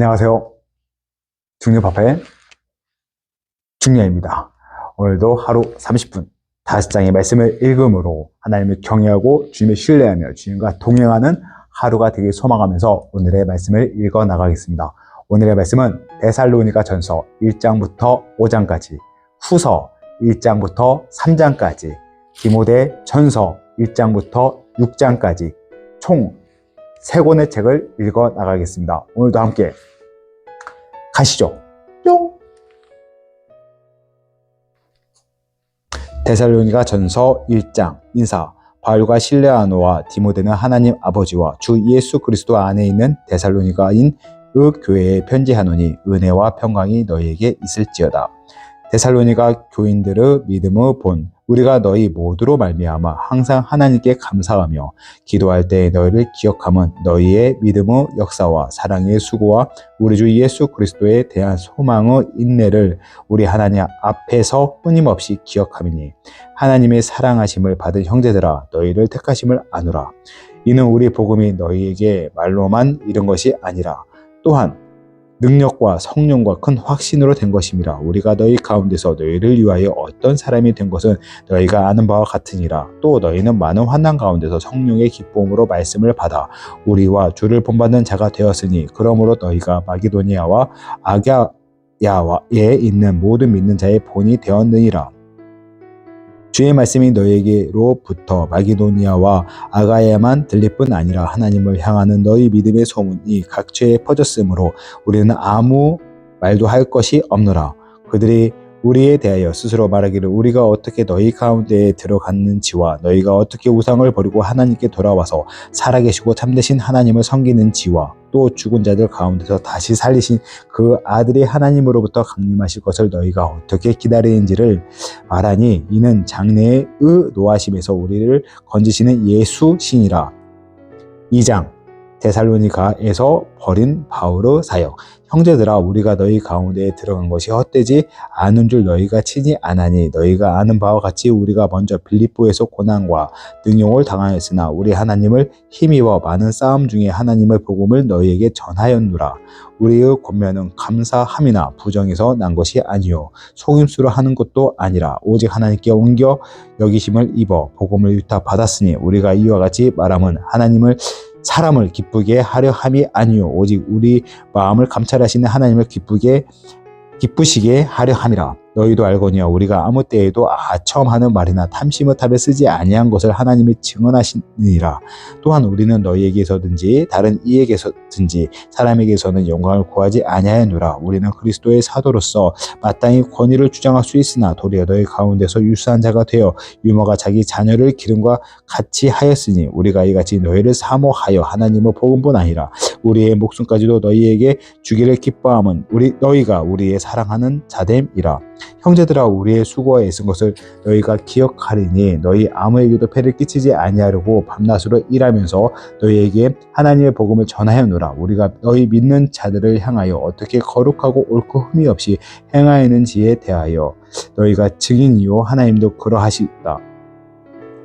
안녕하세요. 중요파파의 중요입니다. 오늘도 하루 30분 5장의 말씀을 읽음으로 하나님을 경외하고 주님을 신뢰하며 주님과 동행하는 하루가 되길 소망하면서 오늘의 말씀을 읽어 나가겠습니다. 오늘의 말씀은 데살로니가 전서 1장부터 5장까지, 후서 1장부터 3장까지, 디모데 전서 1장부터 6장까지 총 3권의 책을 읽어 나가겠습니다. 오늘도 함께 가시죠. 뿅! 데살로니가 전서 1장 인사. 바울과 실레아노와 디모데는 하나님 아버지와 주 예수 그리스도 안에 있는 데살로니가인 그 교회에 편지하노니 은혜와 평강이 너희에게 있을지어다. 데살로니가 교인들의 믿음의 본 우리가 너희 모두로 말미암아 항상 하나님께 감사하며 기도할 때 너희를 기억함은 너희의 믿음의 역사와 사랑의 수고와 우리 주 예수 그리스도에 대한 소망의 인내를 우리 하나님 앞에서 끊임없이 기억함이니 하나님의 사랑하심을 받은 형제들아 너희를 택하심을 아노라. 이는 우리 복음이 너희에게 말로만 이른 것이 아니라 또한 능력과 성령과 큰 확신으로 된 것임이라. 우리가 너희 가운데서 너희를 위하여 어떤 사람이 된 것은 너희가 아는 바와 같으니라. 또 너희는 많은 환난 가운데서 성령의 기쁨으로 말씀을 받아 우리와 주를 본받는 자가 되었으니 그러므로 너희가 마게도니아와 아가야에 있는 모든 믿는 자의 본이 되었느니라. 주의 말씀이 너희에게로부터 마게도니아와 아가야만 들릴 뿐 아니라 하나님을 향하는 너희 믿음의 소문이 각처에 퍼졌으므로 우리는 아무 말도 할 것이 없노라. 그들이 우리에 대하여 스스로 말하기를 우리가 어떻게 너희 가운데에 들어갔는지와 너희가 어떻게 우상을 버리고 하나님께 돌아와서 살아계시고 참되신 하나님을 섬기는지와 또 죽은 자들 가운데서 다시 살리신 그 아들이 하나님으로부터 강림하실 것을 너희가 어떻게 기다리는지를 말하니 이는 장래의 노하심에서 우리를 건지시는 예수시니라. 2장 데살로니가에서 벌인 바울의 사역. 형제들아 우리가 너희 가운데에 들어간 것이 헛되지 않은 줄 너희가 친히 아나니 너희가 아는 바와 같이 우리가 먼저 빌립보에서 고난과 능욕을 당하였으나 우리 하나님을 힘입어 많은 싸움 중에 하나님의 복음을 너희에게 전하였노라. 우리의 권면은 감사함이나 부정에서 난 것이 아니요 속임수로 하는 것도 아니라 오직 하나님께 옮겨 여기심을 입어 복음을 위탁받았으니 우리가 이와 같이 말함은 사람을 기쁘게 하려 함이 아니요 오직 우리 마음을 감찰하시는 하나님을 기쁘시게 하려 함이라. 너희도 알거니와 우리가 아무 때에도 처음 하는 말이나 탐심의 탈을 쓰지 아니한 것을 하나님이 증언하시니라. 또한 우리는 너희에게서든지 다른 이에게서든지 사람에게서는 영광을 구하지 아니하였노라. 우리는 그리스도의 사도로서 마땅히 권위를 주장할 수 있으나 도리어 너희 가운데서 유수한 자가 되어 유모가 자기 자녀를 기름과 같이 하였으니 우리가 이같이 너희를 사모하여 하나님의 복음뿐 아니라 우리의 목숨까지도 너희에게 주기를 기뻐함은 너희가 우리의 사랑하는 자됨이라. 형제들아 우리의 수고와 애쓴 것을 너희가 기억하리니 너희 아무에게도 폐를 끼치지 아니하려고 밤낮으로 일하면서 너희에게 하나님의 복음을 전하였노라. 우리가 너희 믿는 자들을 향하여 어떻게 거룩하고 옳고 흠이 없이 행하였는지에 대하여 너희가 증인이요 하나님도 그러하시다.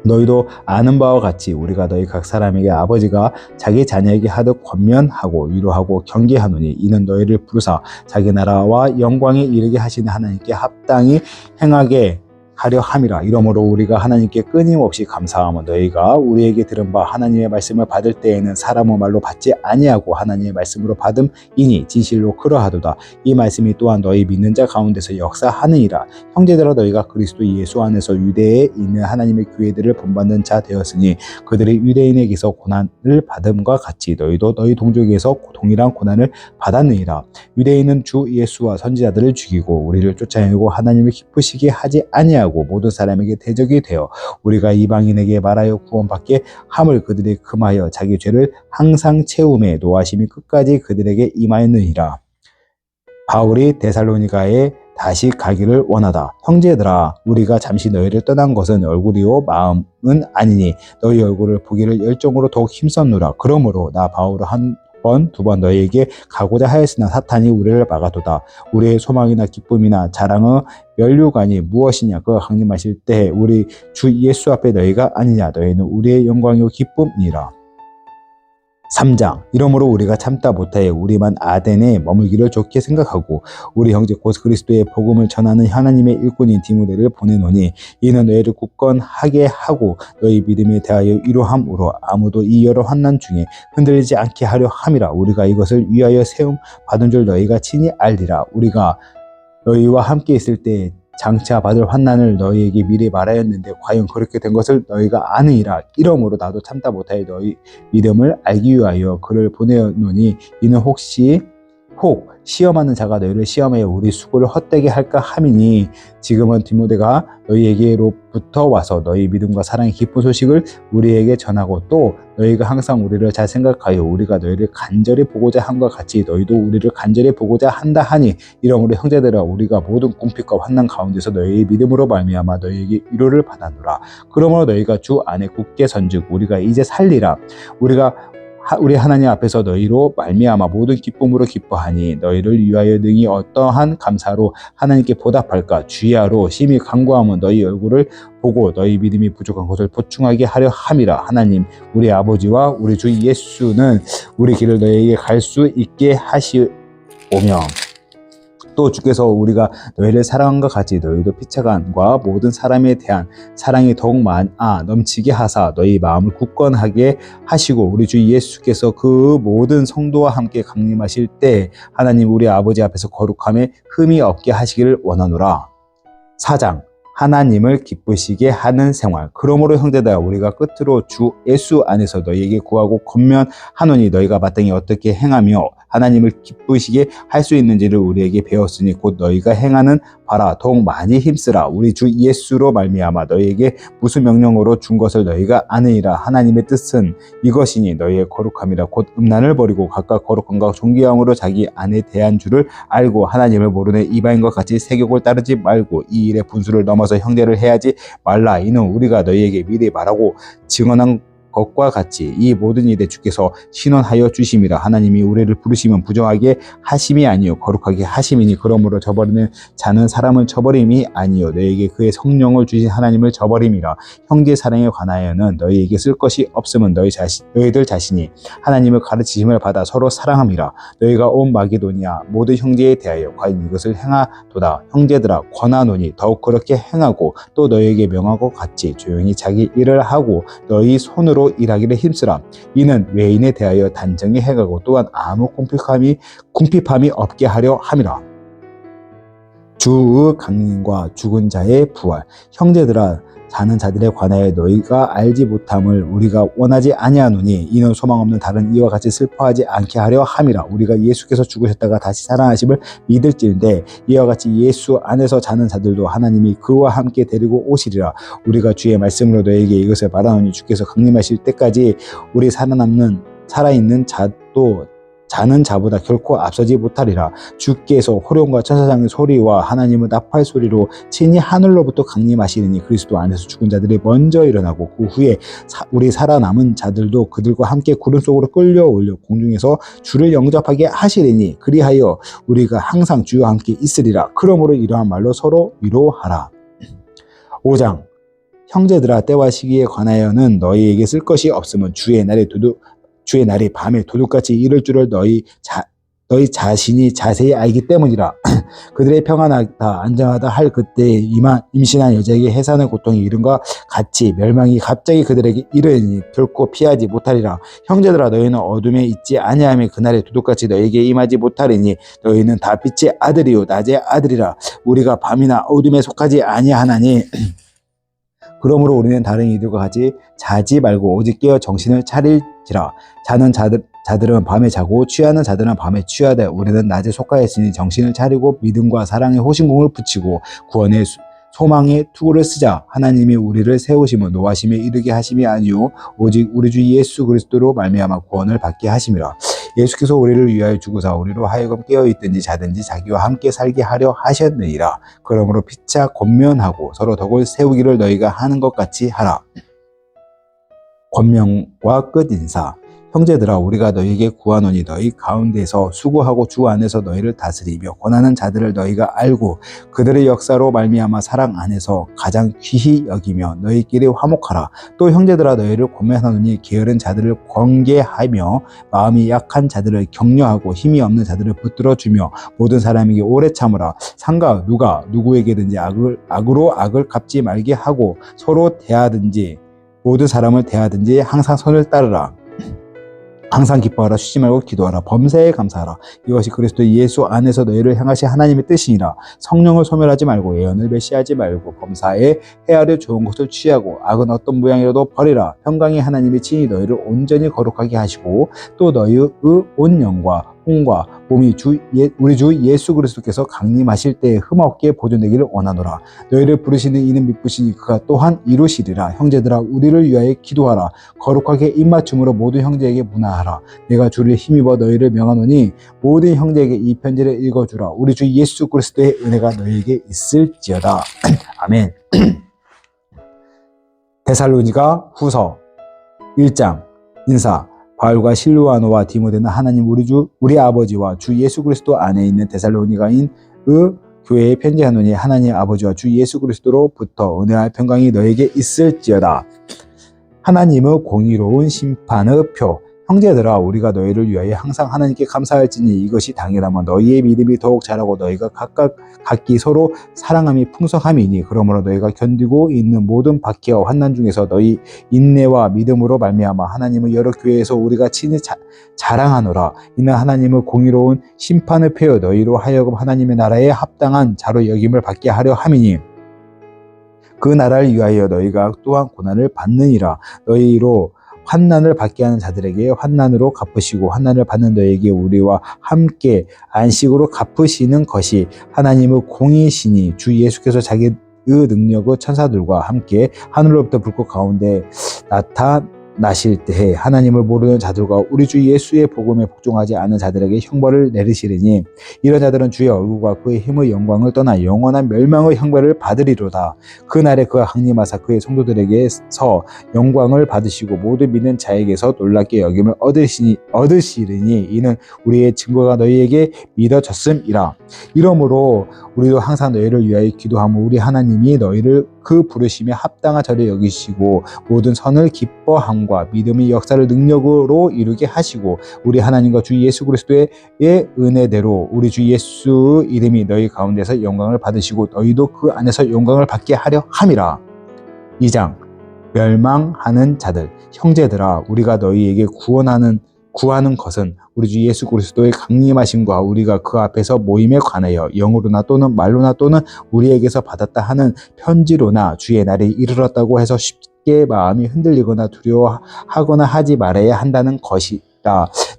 너희도 아는 바와 같이 우리가 너희 각 사람에게 아버지가 자기 자녀에게 하듯 권면하고 위로하고 경계하노니 이는 너희를 부르사 자기 나라와 영광에 이르게 하시는 하나님께 합당히 행하게 하려 함이라. 이러므로 우리가 하나님께 끊임없이 감사하며 너희가 우리에게 들은 바 하나님의 말씀을 받을 때에는 사람의 말로 받지 아니하고 하나님의 말씀으로 받음이니 진실로 그러하도다. 이 말씀이 또한 너희 믿는 자 가운데서 역사하느니라. 형제들아 너희가 그리스도 예수 안에서 유대에 있는 하나님의 교회들을 본받는 자 되었으니 그들이 유대인에게서 고난을 받음과 같이 너희도 너희 동족에게서 동일한 고난을 받았느니라. 유대인은 주 예수와 선지자들을 죽이고 우리를 쫓아내고 하나님을 기쁘시게 하지 아니하고 모든 사람에게 대적이 되어 우리가 이방인에게 말하여 구원받게 함을 그들이 금하여 자기 죄를 항상 채움에 노하심이 끝까지 그들에게 임하였느니라. 바울이 데살로니가에 다시 가기를 원하다. 형제들아 우리가 잠시 너희를 떠난 것은 얼굴이요 마음은 아니니 너희 얼굴을 보기를 열정으로 더욱 힘썼노라. 그러므로 나 바울은 한 번, 두 번 너희에게 가고자 하였으나 사탄이 우리를 막아도다. 우리의 소망이나 기쁨이나 자랑의 면류관이 무엇이냐? 그 강림하실 때 우리 주 예수 앞에 너희가 아니냐? 너희는 우리의 영광이요 기쁨이라. 3장. 이러므로 우리가 참다 못하여 우리만 아덴에 머물기를 좋게 생각하고 우리 형제 곧 그리스도의 복음을 전하는 하나님의 일꾼인 디모데를 보내노니 이는 너희를 굳건하게 하고 너희 믿음에 대하여 위로함으로 아무도 이 여러 환난 중에 흔들리지 않게 하려 함이라. 우리가 이것을 위하여 세움 받은 줄 너희가 친히 알리라. 우리가 너희와 함께 있을 때 장차 받을 환난을 너희에게 미리 말하였는데 과연 그렇게 된 것을 너희가 아느니라. 이러므로 나도 참다 못하여 너희 믿음을 알기 위하여 그를 보내노니 이는 혹 시험하는 자가 너희를 시험하여 우리 수고를 헛되게 할까 함이니 지금은 디모데가 너희에게로부터 와서 너희 믿음과 사랑의 기쁜 소식을 우리에게 전하고 또 너희가 항상 우리를 잘 생각하여 우리가 너희를 간절히 보고자 함과 같이 너희도 우리를 간절히 보고자 한다 하니 이러므로 형제들아 우리가 모든 궁핍과 환난 가운데서 너희의 믿음으로 말미암아 너희에게 위로를 받았노라. 그러므로 너희가 주 안에 굳게 선즉 우리가 이제 살리라. 우리 하나님 앞에서 너희로 말미암아 모든 기쁨으로 기뻐하니 너희를 위하여 능히 어떠한 감사로 하나님께 보답할까. 주야로 심히 간구하면 너희 얼굴을 보고 너희 믿음이 부족한 것을 보충하게 하려 함이라. 하나님 우리 아버지와 우리 주 예수는 우리 길을 너희에게 갈 수 있게 하시오며 또 주께서 우리가 너희를 사랑한것 같이 너희도 피차간과 모든 사람에 대한 사랑이 더욱 넘치게 하사 너희 마음을 굳건하게 하시고 우리 주 예수께서 그 모든 성도와 함께 강림하실 때 하나님 우리 아버지 앞에서 거룩함에 흠이 없게 하시기를 원하노라. 4장. 하나님을 기쁘시게 하는 생활. 그러므로 형제들아 우리가 끝으로 주 예수 안에서 너희에게 구하고 권면하노니 너희가 마땅히 어떻게 행하며 하나님을 기쁘시게 할 수 있는지를 우리에게 배웠으니 곧 너희가 행하는 바라 더욱 많이 힘쓰라. 우리 주 예수로 말미암아 너희에게 무슨 명령으로 준 것을 너희가 아느니라. 하나님의 뜻은 이것이니 너희의 거룩함이라 곧 음란을 버리고 각각 거룩함과 존귀함으로 자기 안에 대한 줄을 알고 하나님을 모르는 이방인과 같이 세욕을 따르지 말고 이 일의 분수를 넘어서 형제를 해하지 말라. 이는 우리가 너희에게 미리 말하고 증언한 것과 같이 이 모든 일에 주께서 신원하여 주심이라. 하나님이 우리를 부르시면 부정하게 하심이 아니요 거룩하게 하심이니 그러므로 저버리는 자는 사람을 저버림이 아니요 너희에게 그의 성령을 주신 하나님을 저버림이라. 형제 사랑에 관하여는 너희에게 쓸 것이 없음은 너희들 자신이 하나님을 가르치심을 받아 서로 사랑함이라. 너희가 온 마게도니아 모든 형제에 대하여 과연 이것을 행하도다. 형제들아 권하노니 더욱 그렇게 행하고 또 너희에게 명하고 같이 조용히 자기 일을 하고 너희 손으로 일하기를 힘쓰라. 이는 외인에 대하여 단정히 행하고 또한 아무 궁핍함이 없게 하려 함이라. 주의 강림과 죽은 자의 부활. 형제들아 자는 자들에 관하여 너희가 알지 못함을 우리가 원하지 아니하노니 이는 소망 없는 다른 이와 같이 슬퍼하지 않게 하려 함이라. 우리가 예수께서 죽으셨다가 다시 살아나심을 믿을지인데 이와 같이 예수 안에서 자는 자들도 하나님이 그와 함께 데리고 오시리라. 우리가 주의 말씀으로 너희에게 이것을 말하노니 주께서 강림하실 때까지 우리 살아있는 자도 자는 자보다 결코 앞서지 못하리라. 주께서 호령과 천사장의 소리와 하나님의 나팔 소리로 친히 하늘로부터 강림하시리니 그리스도 안에서 죽은 자들이 먼저 일어나고 그 후에 우리 살아남은 자들도 그들과 함께 구름 속으로 끌려올려 공중에서 주를 영접하게 하시리니 그리하여 우리가 항상 주와 함께 있으리라. 그러므로 이러한 말로 서로 위로하라. 5장. 형제들아 때와 시기에 관하여는 너희에게 쓸 것이 없으면 주의 날이 밤에 도둑같이 이를 줄을 너희 자신이 자세히 알기 때문이라. 그들의 평안하다 안정하다 할 그때에 임신한 여자에게 해산의 고통이 이른과 같이 멸망이 갑자기 그들에게 이르니 결코 피하지 못하리라. 형제들아 너희는 어둠에 있지 아니하며 그날의 도둑같이 너희에게 임하지 못하리니 너희는 다 빛의 아들이요 낮의 아들이라. 우리가 밤이나 어둠에 속하지 아니하나니 그러므로 우리는 다른 이들과 같이 자지 말고 오직 깨어 정신을 차릴지라. 자는 자들은 밤에 자고 취하는 자들은 밤에 취하되 우리는 낮에 속하였으니 정신을 차리고 믿음과 사랑의 호신공을 붙이고 구원의 소망의 투구를 쓰자. 하나님이 우리를 세우심은 노하심에 이르게 하심이 아니요 오직 우리 주 예수 그리스도로 말미암아 구원을 받게 하심이라. 예수께서 우리를 위하여 죽으사 우리로 하여금 깨어있든지 자든지 자기와 함께 살게 하려 하셨느니라. 그러므로 피차 권면하고 서로 덕을 세우기를 너희가 하는 것 같이 하라. 권면과 끝인사. 형제들아 우리가 너희에게 구하노니 너희 가운데서 수고하고 주 안에서 너희를 다스리며 권하는 자들을 너희가 알고 그들의 역사로 말미암아 사랑 안에서 가장 귀히 여기며 너희끼리 화목하라. 또 형제들아 너희를 권면하노니 게으른 자들을 권계하며 마음이 약한 자들을 격려하고 힘이 없는 자들을 붙들어 주며 모든 사람에게 오래 참으라. 상가 누가 누구에게든지 악으로 악을 갚지 말게 하고 서로 대하든지 모든 사람을 대하든지 항상 선을 따르라. 항상 기뻐하라. 쉬지 말고 기도하라. 범사에 감사하라. 이것이 그리스도 예수 안에서 너희를 향하신 하나님의 뜻이니라. 성령을 소멸하지 말고 예언을 멸시하지 말고 범사에 헤아려 좋은 것을 취하고 악은 어떤 모양이라도 버리라. 평강의 하나님이 친히 너희를 온전히 거룩하게 하시고 또 너희의 온 영과 혼과 몸이 우리 주 예수 그리스도께서 강림하실 때에 흠없게 보존되기를 원하노라. 너희를 부르시는 이는 미쁘시니 그가 또한 이루시리라. 형제들아 우리를 위하여 기도하라. 거룩하게 입맞춤으로 모든 형제에게 문화하라. 내가 주를 힘입어 너희를 명하노니 모든 형제에게 이 편지를 읽어주라. 우리 주 예수 그리스도의 은혜가 너희에게 있을지어다. 아멘. 데살로니가 후서 1장 인사. 바울과 실루아노와 디모데는 하나님 우리 아버지와 주 예수 그리스도 안에 있는 데살로니가인의 교회에 편지하노니 하나님 아버지와 주 예수 그리스도로부터 은혜와 평강이 너에게 있을지어다. 하나님의 공의로운 심판의 표. 형제들아 우리가 너희를 위하여 항상 하나님께 감사할지니 이것이 당연하면 너희의 믿음이 더욱 자라고 너희가 각기 서로 사랑함이 풍성함이니 그러므로 너희가 견디고 있는 모든 박해와 환난 중에서 너희 인내와 믿음으로 말미암아 하나님의 여러 교회에서 우리가 친히 자랑하노라. 이는 하나님의 공의로운 심판을 펴어 너희로 하여금 하나님의 나라에 합당한 자로 여김을 받게 하려 함이니 그 나라를 위하여 너희가 또한 고난을 받느니라. 너희로 환난을 받게 하는 자들에게 환난으로 갚으시고 환난을 받는 너희에게 우리와 함께 안식으로 갚으시는 것이 하나님의 공의시니 주 예수께서 자기의 능력의 천사들과 함께 하늘로부터 불꽃 가운데 나타나실 때에 하나님을 모르는 자들과 우리 주 예수의 복음에 복종하지 않은 자들에게 형벌을 내리시리니 이런 자들은 주의 얼굴과 그의 힘의 영광을 떠나 영원한 멸망의 형벌을 받으리로다. 그날에 그가 강림하사 그의 성도들에게서 영광을 받으시고 모든 믿는 자에게서 놀랍게 여김을 얻으시리니 이는 우리의 증거가 너희에게 믿어졌음이라. 이러므로 우리도 항상 너희를 위하여 기도하며 우리 하나님이 너희를 그 부르심에 합당한 자로 여기시고 모든 선을 기뻐함과 믿음의 역사를 능력으로 이루게 하시고 우리 하나님과 주 예수 그리스도의 은혜대로 우리 주 예수 이름이 너희 가운데서 영광을 받으시고 너희도 그 안에서 영광을 받게 하려 함이라. 2장 멸망하는 자들. 형제들아 우리가 너희에게 구하는 것은 우리 주 예수 그리스도의 강림하심과 우리가 그 앞에서 모임에 관하여 영으로나 또는 말로나 또는 우리에게서 받았다 하는 편지로나 주의 날이 이르렀다고 해서 쉽게 마음이 흔들리거나 두려워하거나 하지 말아야 한다는 것이다.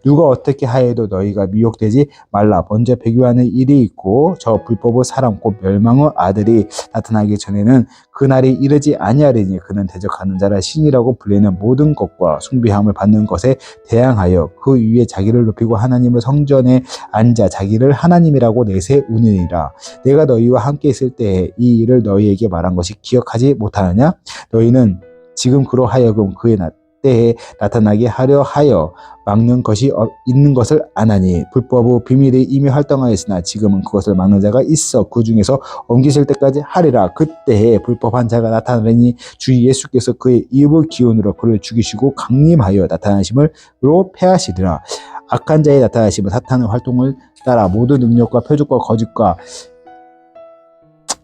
누가 어떻게 하여도 너희가 미혹되지 말라. 먼저 배교하는 일이 있고 저 불법의 사람 곧 멸망의 아들이 나타나기 전에는 그날이 이르지 아니하리니 그는 대적하는 자라 신이라고 불리는 모든 것과 숭배함을 받는 것에 대항하여 그 위에 자기를 높이고 하나님의 성전에 앉아 자기를 하나님이라고 내세우느니라. 내가 너희와 함께 있을 때에 이 일을 너희에게 말한 것이 기억하지 못하느냐? 너희는 지금 그로 하여금 그의 때에 나타나게 하려 하여 막는 것이 있는 것을 아나니 불법의 비밀이 이미 활동하였으나 지금은 그것을 막는 자가 있어 그 중에서 옮기실 때까지 하리라. 그때에 불법한 자가 나타나니 주 예수께서 그의 입의 기운으로 그를 죽이시고 강림하여 나타나심으로 패하시리라. 악한 자의 나타나심은 사탄의 활동을 따라 모든 능력과 표적과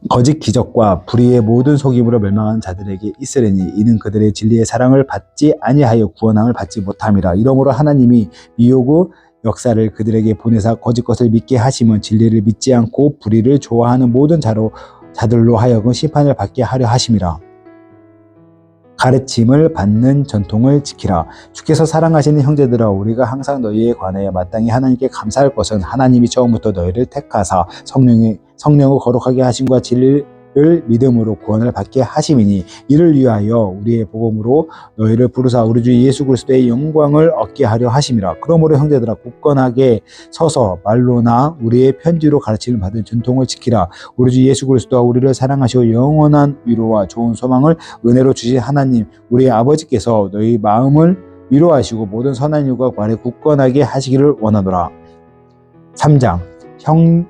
거짓 기적과 불의의 모든 속임으로 멸망하는 자들에게 있으리니 이는 그들의 진리의 사랑을 받지 아니하여 구원함을 받지 못함이라. 이러므로 하나님이 미혹의 역사를 그들에게 보내사 거짓 것을 믿게 하심은 진리를 믿지 않고 불의를 좋아하는 모든 자들로 하여금 심판을 받게 하려 하심이라. 가르침을 받는 전통을 지키라. 주께서 사랑하시는 형제들아 우리가 항상 너희에 관하여 마땅히 하나님께 감사할 것은 하나님이 처음부터 너희를 택하사 성령을 거룩하게 하심과 진리를 믿음으로 구원을 받게 하심이니 이를 위하여 우리의 복음으로 너희를 부르사 우리 주 예수 그리스도의 영광을 얻게 하려 하심이라. 그러므로 형제들아 굳건하게 서서 말로나 우리의 편지로 가르침을 받은 전통을 지키라. 우리 주 예수 그리스도와 우리를 사랑하시고 영원한 위로와 좋은 소망을 은혜로 주신 하나님 우리의 아버지께서 너희 위로하시고 모든 선한 일과 말에 굳건하게 하시기를 원하노라. 3장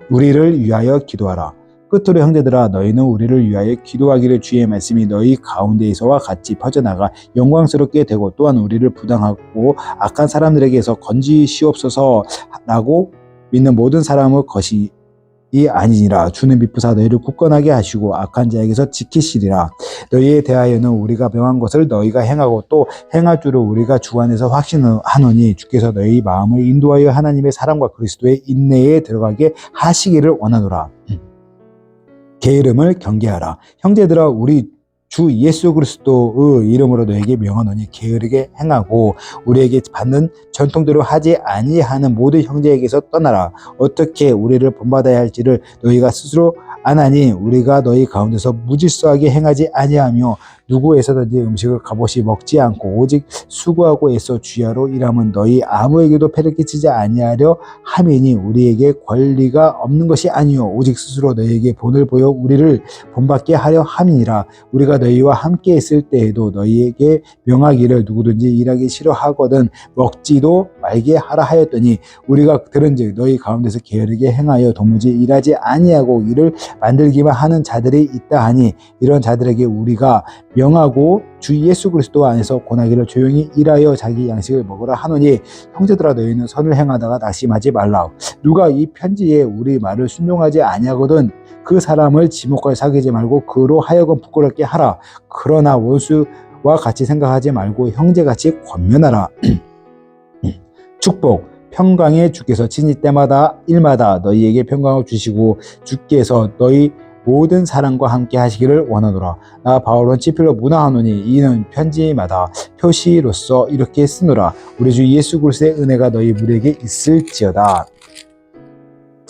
우리를 위하여 기도하라. 끝으로 형제들아 너희는 우리를 위하여 기도하기를 주의 말씀이 너희 가운데에서와 같이 퍼져나가 영광스럽게 되고 또한 우리를 부당하고 악한 사람들에게서 건지시옵소서라고 믿는 모든 사람의 것이 아니니라. 주는 미쁘사 너희를 굳건하게 하시고 악한 자에게서 지키시리라. 너희에 대하여는 우리가 명한 것을 너희가 행하고 또 행할 줄을 우리가 주 안에서 확신하노니 주께서 너희 마음을 인도하여 하나님의 사랑과 그리스도의 인내에 들어가게 하시기를 원하노라. 게으름을 경계하라. 형제들아 우리 주 예수 그리스도의 이름으로 너에게 명하노니 게으르게 행하고 우리에게 받는 전통대로 하지 아니하는 모든 형제에게서 떠나라. 어떻게 우리를 본받아야 할지를 너희가 스스로 아나니 우리가 너희 가운데서 무질서하게 행하지 아니하며 누구에서든지 음식을 값없이 먹지 않고 오직 수고하고 애써 주야로 일함은 너희 아무에게도 폐를 끼치지 아니하려 함이니 우리에게 권리가 없는 것이 아니요 오직 스스로 너희에게 본을 보여 우리를 본받게 하려 함이니라. 우리가 너희와 함께 있을 때에도 너희에게 명하기를 누구든지 일하기 싫어하거든 먹지도 말게 하라 하였더니 우리가 들은즉 너희 가운데서 게으르게 행하여 도무지 일하지 아니하고 일을 만들기만 하는 자들이 있다 하니 이런 자들에게 우리가 명하고 주 예수 그리스도 안에서 고나기를 조용히 일하여 자기 양식을 먹으라 하노니 형제들아 너희는 선을 행하다가 낙심하지 말라. 누가 이 편지에 우리 말을 순종하지 아니하거든 그 사람을 지목할 사귀지 말고 그로 하여금 부끄럽게 하라. 그러나 원수와 같이 생각하지 말고 형제같이 권면하라. 축복 평강의 주께서 친히 때마다 일마다 너희에게 평강을 주시고 주께서 너희 모든 사랑과 함께 하시기를 원하노라. 나 바울은 치필로 문화하노니 이는 편지마다 표시로서 이렇게 쓰노라. 우리 주 예수 그리스도의 은혜가 너희 무리에게 있을지어다.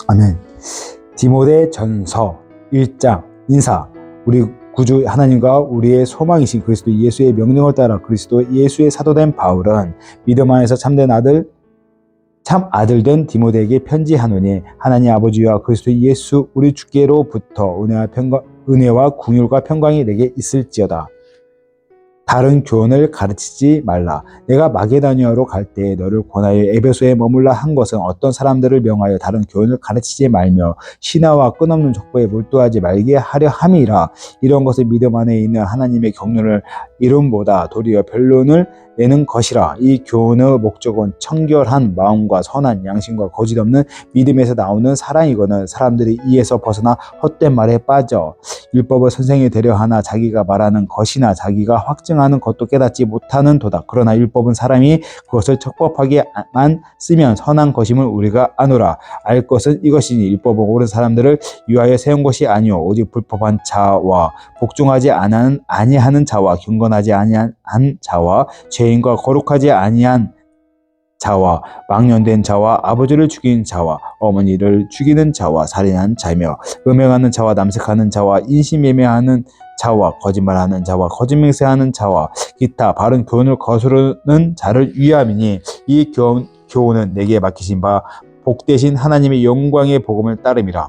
아멘. 디모데 전서 1장 인사. 우리 구주 하나님과 우리의 소망이신 그리스도 예수의 명령을 따라 그리스도 예수의 사도된 바울은 믿음 안에서 참 아들된 디모데에게 편지하노니 하나님 아버지와 그리스도 예수 우리 주께로부터 은혜와 궁율과 평강이 내게 있을지어다. 다른 교훈을 가르치지 말라. 내가 마게도니아로 갈 때에 너를 권하여 에베소에 머물라 한 것은 어떤 사람들을 명하여 다른 교훈을 가르치지 말며 신화와 끝없는 족보에 몰두하지 말게 하려 함이라. 이런 것을 믿음 안에 있는 하나님의 경륜을 이름보다 도리어 변론을 내는 것이라. 이 교훈의 목적은 청결한 마음과 선한 양심과 거짓 없는 믿음에서 나오는 사랑이거늘 사람들이 이에서 벗어나 헛된 말에 빠져 율법을 선생이 되려 하나 자기가 말하는 것이나 자기가 확증하는 것도 깨닫지 못하는 도다. 그러나 율법은 사람이 그것을 적법하게만 쓰면 선한 것임을 우리가 아노라. 알 것은 이것이니 율법은 옳은 사람들을 위하여 세운 것이 아니오 오직 불법한 자와 복종하지 아니하는 자와 경건하지 아니한 자와 죄인과 거룩하지 아니한 자와 망령된 자와 아버지를 죽인 자와 어머니를 죽이는 자와 살인한 자며 음행하는 자와 남색하는 자와 인신매매하는 자와 거짓말하는 자와 거짓맹세하는 자와 기타 바른 교훈을 거스르는 자를 위함이니 이 교훈은 내게 맡기신 바 복되신 하나님의 영광의 복음을 따름이라.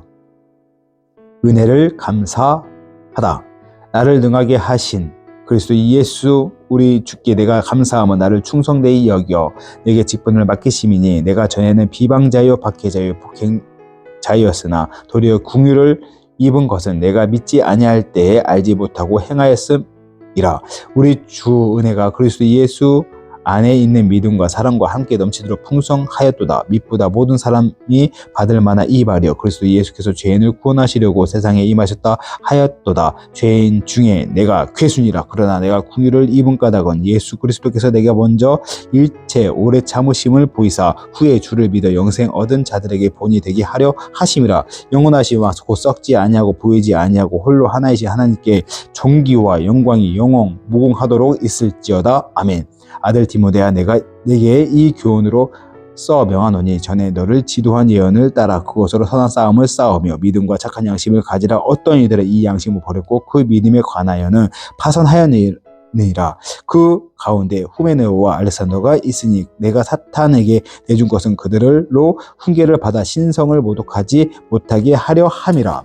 은혜를 감사하다. 나를 능하게 하신 그리스도 예수 우리 주께 내가 감사하며 나를 충성되이 여겨 내게 직분을 맡기심이니 내가 전에는 비방자요 박해자요 폭행자였으나 도리어 궁유를 입은 것은 내가 믿지 아니할 때에 알지 못하고 행하였음이라. 우리 주 은혜가 그리스도 예수 안에 있는 믿음과 사랑과 함께 넘치도록 풍성하였도다. 미쁘다 모든 사람이 받을 만한 이 말이여 그리스도 예수께서 죄인을 구원하시려고 세상에 임하셨다 하였도다. 죄인 중에 내가 괴순이라. 그러나 내가 궁유를 입은 까닭은 예수 그리스도께서 내가 먼저 일체 오래 참으심을 보이사 후에 주를 믿어 영생 얻은 자들에게 본이 되게 하려 하심이라. 영원하시와 곧 썩지 아니하고 보이지 아니하고 홀로 하나이신 하나님께 존귀와 영광이 영원 무궁하도록 있을지어다. 아멘. 아들 디모데야 내가 내게 이 교훈으로 써 명하노니 전에 너를 지도한 예언을 따라 그것으로 선한 싸움을 싸우며 믿음과 착한 양심을 가지라. 어떤 이들은 이 양심을 버렸고 그 믿음에 관하여는 파선하였느니라. 그 가운데 후메네오와 알렉산더가 있으니 내가 사탄에게 내준 것은 그들로 훈계를 받아 신성을 모독하지 못하게 하려 함이라.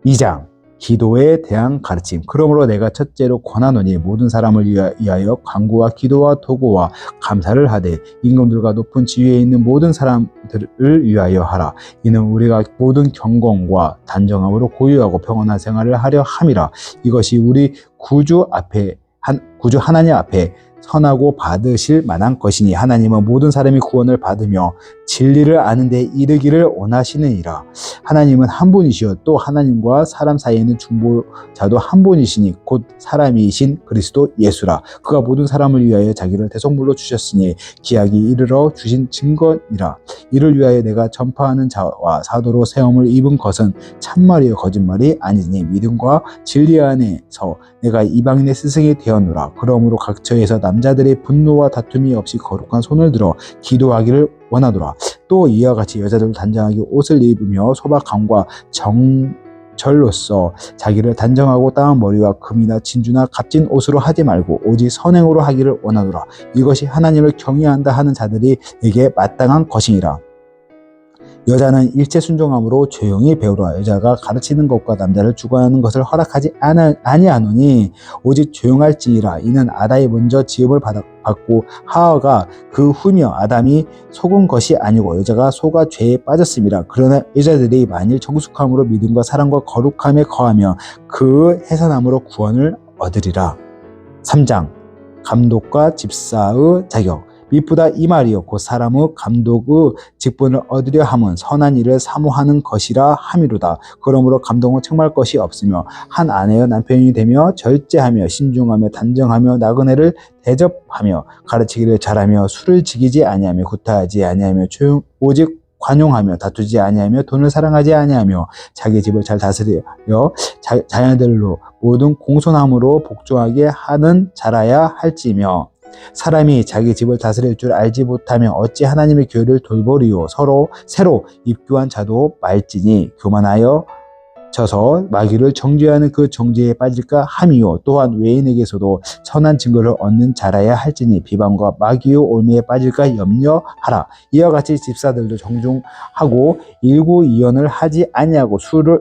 2장 기도에 대한 가르침. 그러므로 내가 첫째로 권하노니 모든 사람을 위하여 간구와 기도와 도구와 감사를 하되 임금들과 높은 지위에 있는 모든 사람들을 위하여 하라. 이는 우리가 모든 경건과 단정함으로 고유하고 평온한 생활을 하려 함이라. 이것이 우리 구주 하나님 앞에 선하고 받으실 만한 것이니 하나님은 모든 사람이 구원을 받으며 진리를 아는 데 이르기를 원하시느니라. 하나님은 한 분이시요 또 하나님과 사람 사이에는 중보자도 한 분이시니 곧 사람이신 그리스도 예수라. 그가 모든 사람을 위하여 자기를 대속물로 주셨으니 기약이 이르러 주신 증거니라. 이를 위하여 내가 전파하는 자와 사도로 세움을 입은 것은 참말이요 거짓말이 아니니 믿음과 진리 안에서 내가 이방인의 스승이 되었노라. 그러므로 각처에서 남자들의 분노와 다툼이 없이 거룩한 손을 들어 기도하기를 원하노라. 또 이와 같이 여자들도 단정하게 옷을 입으며 소박함과 정절로서 자기를 단정하고 따은 머리와 금이나 진주나 값진 옷으로 하지 말고 오직 선행으로 하기를 원하노라. 이것이 하나님을 경외한다 하는 자들에게 마땅한 것이니라. 여자는 일체 순종함으로 조용히 배우라. 여자가 가르치는 것과 남자를 주관하는 것을 허락하지 아니하노니 오직 조용할지니라. 이는 아담이 먼저 지음을 받고 하와가 그 후며 아담이 속은 것이 아니고 여자가 속아 죄에 빠졌음이라. 그러나 여자들이 만일 정숙함으로 믿음과 사랑과 거룩함에 거하며 그 해산함으로 구원을 얻으리라. 3장 감독과 집사의 자격. 미쁘다 이 말이요 곧 사람의 감독의 직분을 얻으려 함은 선한 일을 사모하는 것이라 함이로다. 그러므로 감독은 책망할 것이 없으며 한 아내의 남편이 되며 절제하며 신중하며 단정하며 나그네를 대접하며 가르치기를 잘하며 술을 지키지 아니하며 구타하지 아니하며 오직 관용하며 다투지 아니하며 돈을 사랑하지 아니하며 자기 집을 잘 다스려 자녀들로 모든 공손함으로 복종하게 하는 자라야 할지며 사람이 자기 집을 다스릴 줄 알지 못하면 어찌 하나님의 교회를 돌보리요. 새로 입교한 자도 말지니 교만하여 져서 마귀를 정죄하는 그 정죄에 빠질까 함이요. 또한 외인에게서도 선한 증거를 얻는 자라야 할지니 비방과 마귀의 올매에 빠질까 염려하라. 이와 같이 집사들도 정중하고 일구이연을 하지 아니하고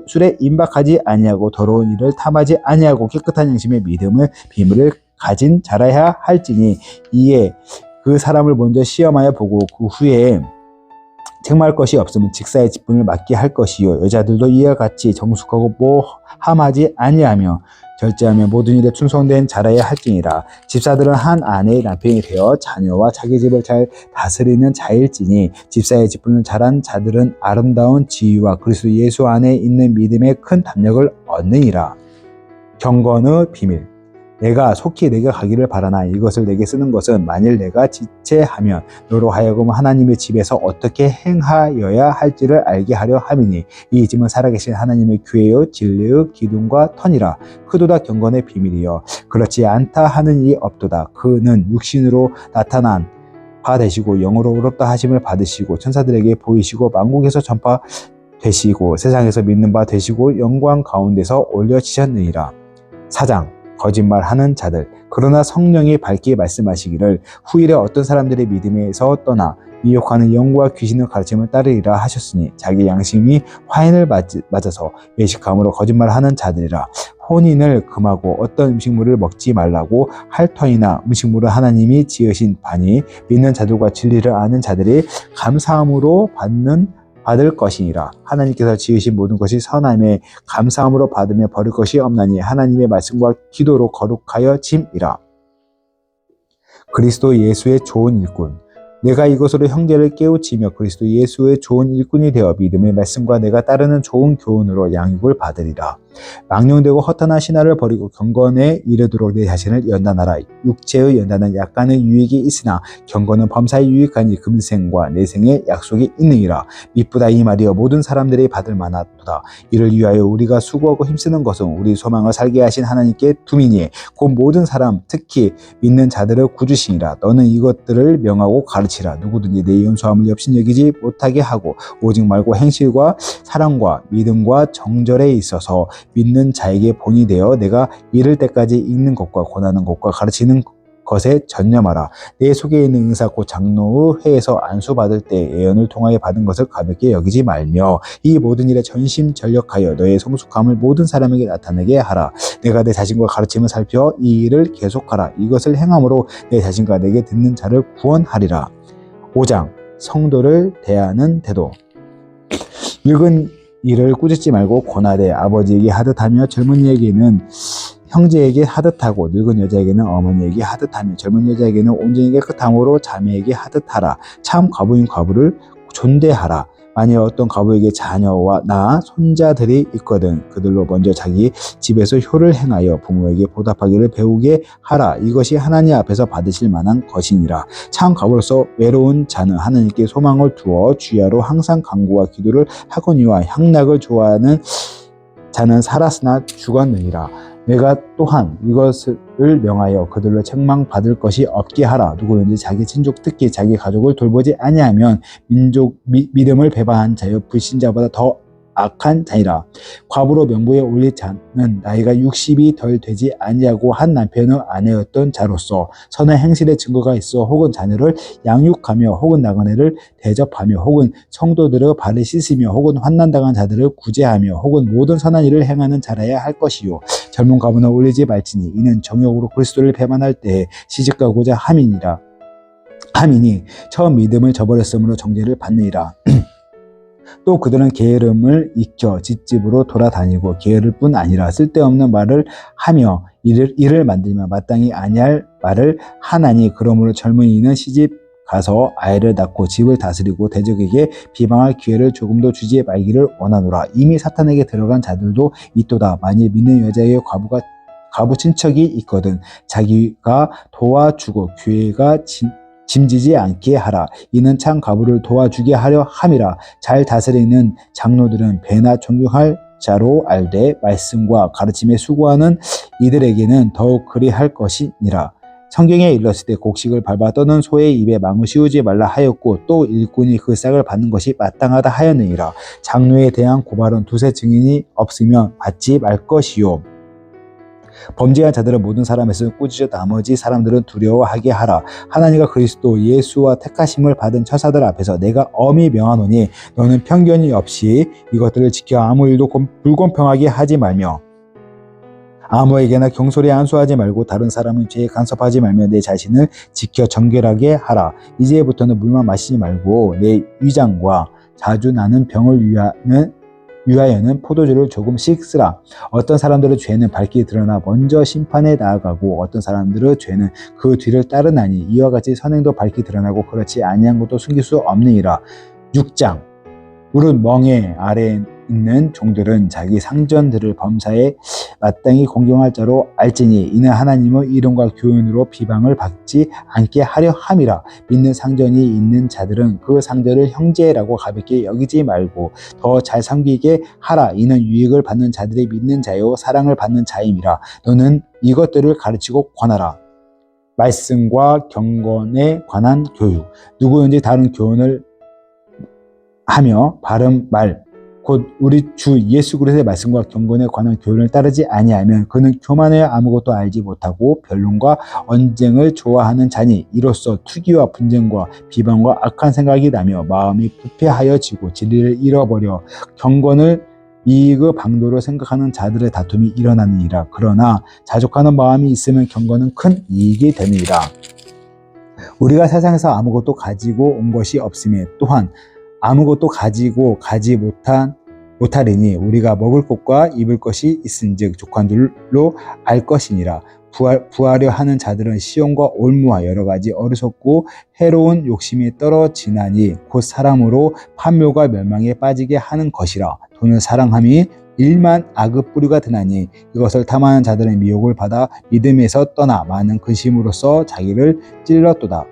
술에 임박하지 아니하고 더러운 일을 탐하지 아니하고 깨끗한 양심의 믿음의 비밀을 가진 자라야 할지니 이에 그 사람을 먼저 시험하여 보고 그 후에 책망할 것이 없으면 직사의 직분을 맡게 할 것이요. 여자들도 이와 같이 정숙하고 모함하지 아니하며 절제하며 모든 일에 충성된 자라야 할지니라. 집사들은 한 아내의 남편이 되어 자녀와 자기 집을 잘 다스리는 자일지니 집사의 직분을 잘한 자들은 아름다운 지위와 그리스도 예수 안에 있는 믿음의 큰 담력을 얻느니라. 경건의 비밀. 내가 속히 내게 가기를 바라나 이것을 내게 쓰는 것은 만일 내가 지체하면 너로 하여금 하나님의 집에서 어떻게 행하여야 할지를 알게 하려 함이니 이 집은 살아계신 하나님의 교회요 진리의 기둥과 터니라. 크도다 경건의 비밀이여 그렇지 않다 하는 이 없도다. 그는 육신으로 나타난 바 되시고 영으로 의롭다 하심을 받으시고 천사들에게 보이시고 만국에서 전파되시고 세상에서 믿는 바 되시고 영광 가운데서 올려지셨느니라. 4장 거짓말하는 자들. 그러나 성령이 밝게 말씀하시기를 후일에 어떤 사람들의 믿음에서 떠나 미혹하는 영과 귀신의 가르침을 따르리라 하셨으니 자기 양심이 화인을 맞아서 외식함으로 거짓말하는 자들이라. 혼인을 금하고 어떤 음식물을 먹지 말라고 할 터이나 음식물은 하나님이 지으신 바니 믿는 자들과 진리를 아는 자들이 감사함으로 받을 것이니라. 하나님께서 지으신 모든 것이 선함에 감사함으로 받으며 버릴 것이 없나니 하나님의 말씀과 기도로 거룩하여 짐이라. 그리스도 예수의 좋은 일꾼. 내가 이것으로 형제를 깨우치며 그리스도 예수의 좋은 일꾼이 되어 믿음의 말씀과 내가 따르는 좋은 교훈으로 양육을 받으리라. 망령되고 허탄한 신화를 버리고 경건에 이르도록 내 자신을 연단하라. 육체의 연단은 약간의 유익이 있으나 경건은 범사에 유익하니 금생과 내생의 약속이 있느니라. 미쁘다 이 말이여 모든 사람들이 받을 만하도다. 이를 위하여 우리가 수고하고 힘쓰는 것은 우리 소망을 살게 하신 하나님께 둠이니 곧 모든 사람 특히 믿는 자들의 구주시니라. 너는 이것들을 명하고 가르치라. 누구든지 내 연소함을 역신여기지 못하게 하고 오직 말고 행실과 사랑과 믿음과 정절에 있어서 믿는 자에게 본이 되어 내가 이를 때까지 읽는 것과 권하는 것과 가르치는 것에 전념하라. 내 속에 있는 은사 곧 장로의 회에서 안수받을 때 예언을 통하여 받은 것을 가볍게 여기지 말며 이 모든 일에 전심전력하여 너의 성숙함을 모든 사람에게 나타내게 하라. 내가 내 자신과 가르침을 살펴 이 일을 계속하라. 이것을 행함으로 내 자신과 내게 듣는 자를 구원하리라. 5장 성도를 대하는 태도. 늙은 이를 꾸짖지 말고 권하되 아버지에게 하듯하며 젊은이에게는 형제에게 하듯하고 늙은 여자에게는 어머니에게 하듯하며 젊은 여자에게는 온전히 깨끗함으로 자매에게 하듯하라. 참 과부인 과부를 존대하라. 만일 어떤 과부에게 자녀와 나 손자들이 있거든 그들로 먼저 자기 집에서 효를 행하여 부모에게 보답하기를 배우게 하라. 이것이 하나님 앞에서 받으실 만한 것이니라. 참 과부로서 외로운 자는 하나님께 소망을 두어 주야로 항상 간구와 기도를 하거니와 향락을 좋아하는 자는 살았으나 죽었느니라. 내가 또한 이것을 명하여 그들로 책망받을 것이 없게 하라. 누구든지 자기 친족 특히 자기 가족을 돌보지 아니하면 믿음을 배반한 자여 불신자보다 더 악한 자니라. 과부로 명부에 올릴 자는 나이가 60이 덜 되지 아니하고 한 남편의 아내였던 자로서 선한 행실의 증거가 있어 혹은 자녀를 양육하며 혹은 나그네를 대접하며 혹은 성도들의 발을 씻으며 혹은 환난당한 자들을 구제하며 혹은 모든 선한 일을 행하는 자라야 할 것이요. 젊은 과부는 올리지 말지니 이는 정욕으로 그리스도를 배반할 때에 시집가고자 함이니 처음 믿음을 저버렸으므로 정죄를 받느니라. 또 그들은 게으름을 익혀 뒷집으로 돌아다니고 게으를 뿐 아니라 쓸데없는 말을 하며 이를 만들며 마땅히 아니할 말을 하나니 그러므로 젊은이는 시집 가서 아이를 낳고 집을 다스리고 대적에게 비방할 기회를 조금도 주지 말기를 원하노라. 이미 사탄에게 들어간 자들도 있도다. 만일 믿는 여자의 과부 친척이 있거든 자기가 도와주고 교회가 짐지지 않게 하라. 이는 참 과부를 도와주게 하려 함이라. 잘 다스리는 장로들은 배나 존경할 자로 알되 말씀과 가르침에 수고하는 이들에게는 더욱 그리할 것이니라. 성경에 일렀을 때 곡식을 밟아 떠는 소의 입에 망을 씌우지 말라 하였고 또 일꾼이 그 싹을 받는 것이 마땅하다 하였느니라. 장로에 대한 고발은 두세 증인이 없으면 받지 말 것이요. 범죄한 자들은 모든 사람에서 꾸짖어 나머지 사람들은 두려워하게 하라. 하나님과 그리스도 예수와 택하심을 받은 처사들 앞에서 내가 엄히 명하노니 너는 편견이 없이 이것들을 지켜 아무 일도 불공평하게 하지 말며 아무에게나 경솔히 안수하지 말고 다른 사람의 죄에 간섭하지 말며 내 자신을 지켜 정결하게 하라. 이제부터는 물만 마시지 말고 내 위장과 자주 나는 병을 위하여는 포도주를 조금씩 쓰라. 어떤 사람들의 죄는 밝히 드러나 먼저 심판에 나아가고 어떤 사람들의 죄는 그 뒤를 따르나니 이와 같이 선행도 밝히 드러나고 그렇지 아니한 것도 숨길 수 없느니라. 6장 무릇 멍에 아래에 있는 종들은 자기 상전들을 범사에 마땅히 공경할 자로 알지니 이는 하나님의 이름과 교훈으로 비방을 받지 않게 하려 함이라. 믿는 상전이 있는 자들은 그 상전을 형제라고 가볍게 여기지 말고 더 잘 섬기게 하라. 이는 유익을 받는 자들이 믿는 자요 사랑을 받는 자임이라. 너는 이것들을 가르치고 권하라. 말씀과 경건에 관한 교육. 누구든지 다른 교훈을 하며 바른 말 곧 우리 주 예수 그리스도의 말씀과 경건에 관한 교훈을 따르지 아니하면 그는 교만하여 아무것도 알지 못하고 변론과 언쟁을 좋아하는 자니 이로써 투기와 분쟁과 비방과 악한 생각이 나며 마음이 부패하여지고 진리를 잃어버려 경건을 이익의 방도로 생각하는 자들의 다툼이 일어나느니라. 그러나 자족하는 마음이 있으면 경건은 큰 이익이 되느니라. 우리가 세상에서 아무것도 가지고 온 것이 없음에 또한 아무것도 가지고 가지 못하리니 우리가 먹을 것과 입을 것이 있은즉 족한 줄로 알 것이니라. 부하려 하는 자들은 시험과 올무와 여러 가지 어리석고 해로운 욕심이 떨어지나니 곧 사람으로 판묘가 멸망에 빠지게 하는 것이라. 돈을 사랑함이 일만 악의 뿌리가 드나니 이것을 탐하는 자들은 미혹을 받아 믿음에서 떠나 많은 근심으로써 자기를 찔렀도다.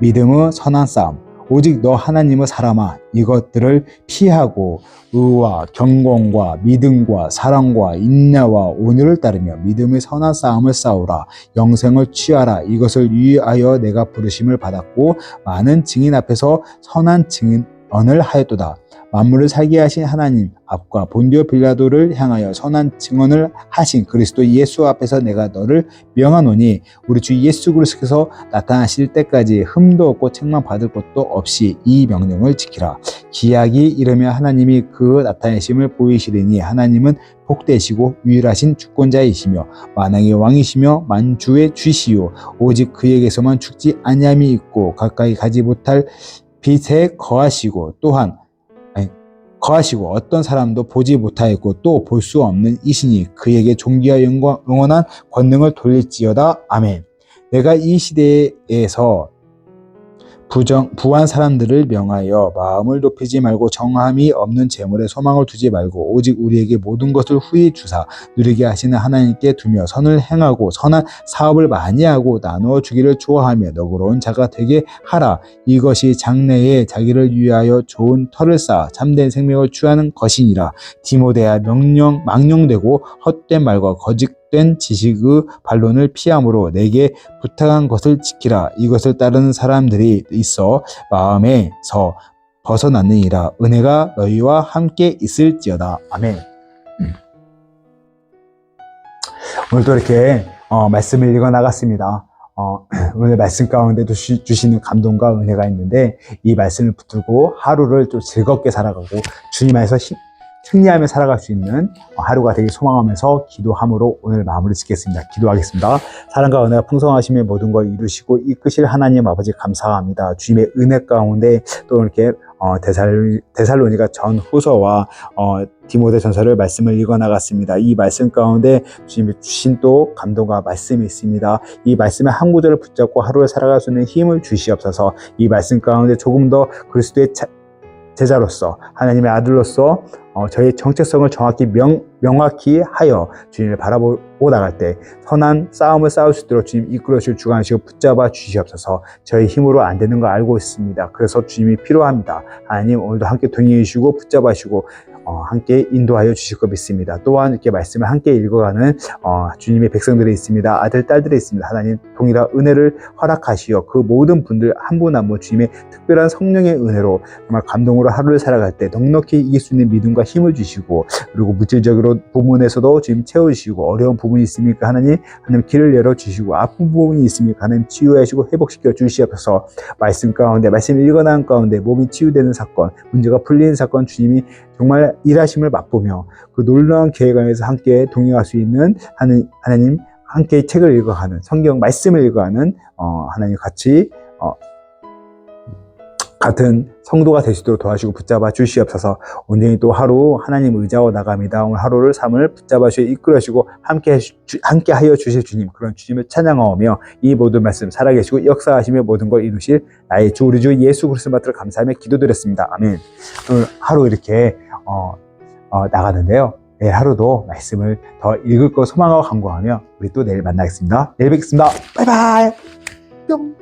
믿음의 선한 싸움. 오직 너 하나님의 사람아 이것들을 피하고 의와 경건과 믿음과 사랑과 인내와 온유를 따르며 믿음의 선한 싸움을 싸우라. 영생을 취하라. 이것을 위하여 내가 부르심을 받았고 많은 증인 앞에서 선한 언을 하였도다. 만물을 살게 하신 하나님 앞과 본디오 빌라도를 향하여 선한 증언을 하신 그리스도 예수 앞에서 내가 너를 명하노니 우리 주 예수 그리스도께서 나타나실 때까지 흠도 없고 책망 받을 것도 없이 이 명령을 지키라. 기약이 이르면 하나님이 그 나타내심을 보이시리니 하나님은 복되시고 유일하신 주권자이시며 만왕의 왕이시며 만주의 주시요 오직 그에게서만 죽지 아니함이 있고 가까이 가지 못할 빛에 거하시고 또한 거하시고 어떤 사람도 보지 못하였고 또 볼 수 없는 이시니 그에게 존귀와 영원한 권능을 돌릴지어다. 아멘. 내가 이 시대에서 부한 사람들을 명하여 마음을 높이지 말고 정함이 없는 재물에 소망을 두지 말고 오직 우리에게 모든 것을 후히 주사 누리게 하시는 하나님께 두며 선을 행하고 선한 사업을 많이 하고 나누어 주기를 좋아하며 너그러운 자가 되게 하라. 이것이 장래에 자기를 위하여 좋은 터를 쌓아 참된 생명을 취하는 것이니라. 디모데야 망령되고 헛된 말과 거짓된 지식의 반론을 피함으로 내게 부탁한 것을 지키라. 이것을 따르는 사람들이 있어 마음에서 벗어났느니라. 은혜가 너희와 함께 있을지어다. 아멘. 오늘도 이렇게 말씀을 읽어 나갔습니다. 오늘 말씀 가운데 주시는 감동과 은혜가 있는데 이 말씀을 붙들고 하루를 좀 즐겁게 살아가고 주님 안에서 승리하며 살아갈 수 있는 하루가 되길 소망하면서 기도함으로 오늘 마무리 짓겠습니다. 기도하겠습니다. 사랑과 은혜가 풍성하시며 모든 걸 이루시고 이끄실 하나님 아버지 감사합니다. 주님의 은혜 가운데 또 이렇게 데살로니가 전후서와 디모데 전서를 말씀을 읽어 나갔습니다. 이 말씀 가운데 주님이 주신 또 감동과 말씀이 있습니다. 이 말씀의 한 구절을 붙잡고 하루를 살아갈 수 있는 힘을 주시옵소서. 이 말씀 가운데 조금 더 그리스도의 제자로서 하나님의 아들로서 저의 정체성을 명확히 하여 주님을 바라보고 나갈 때 선한 싸움을 싸울 수 있도록 주님 이끌어 주시고 주관하시고 붙잡아 주시옵소서. 저희 힘으로 안 되는 거 알고 있습니다. 그래서 주님이 필요합니다. 하나님 오늘도 함께 동행해 주시고 붙잡아 주시고 함께 인도하여 주실 것 믿습니다. 또한 이렇게 말씀을 함께 읽어가는 주님의 백성들이 있습니다. 아들, 딸들이 있습니다. 하나님 동일한 은혜를 허락하시어 그 모든 분들 한 분 한 분 주님의 특별한 성령의 은혜로 정말 감동으로 하루를 살아갈 때 넉넉히 이길 수 있는 믿음과 힘을 주시고 그리고 물질적으로 부분에서도 주님 채우시고 어려운 부분이 있습니까? 하나님 길을 열어주시고 아픈 부분이 있습니까? 하나님 치유하시고 회복시켜 주시옵소서. 말씀 가운데 말씀 읽어나간 가운데 몸이 치유되는 사건 문제가 풀리는 사건 주님이 정말 일하심을 맛보며 그 놀라운 계획 안에서 함께 동행할 수 있는 하나님 함께 책을 읽어가는 성경 말씀을 읽어가는 하나님 같이 같은 성도가 될 수 있도록 도와주시고 붙잡아 주시옵소서. 온전히 또 하루 하나님 의지하고 나갑니다. 오늘 하루를 삶을 붙잡아 주시고 이끌어 주시고 함께 하여 주실 주님 그런 주님을 찬양하며 이 모든 말씀 살아계시고 역사하시며 모든 걸 이루실 나의 주 우리 주 예수 그리스도 받들어 감사하며 기도드렸습니다. 아멘. 오늘 하루 이렇게 나가는데요. 내일 하루도 말씀을 더 읽을 거 소망하고 간구하며 우리 또 내일 만나겠습니다. 내일 뵙겠습니다. 바이바이. 뿅.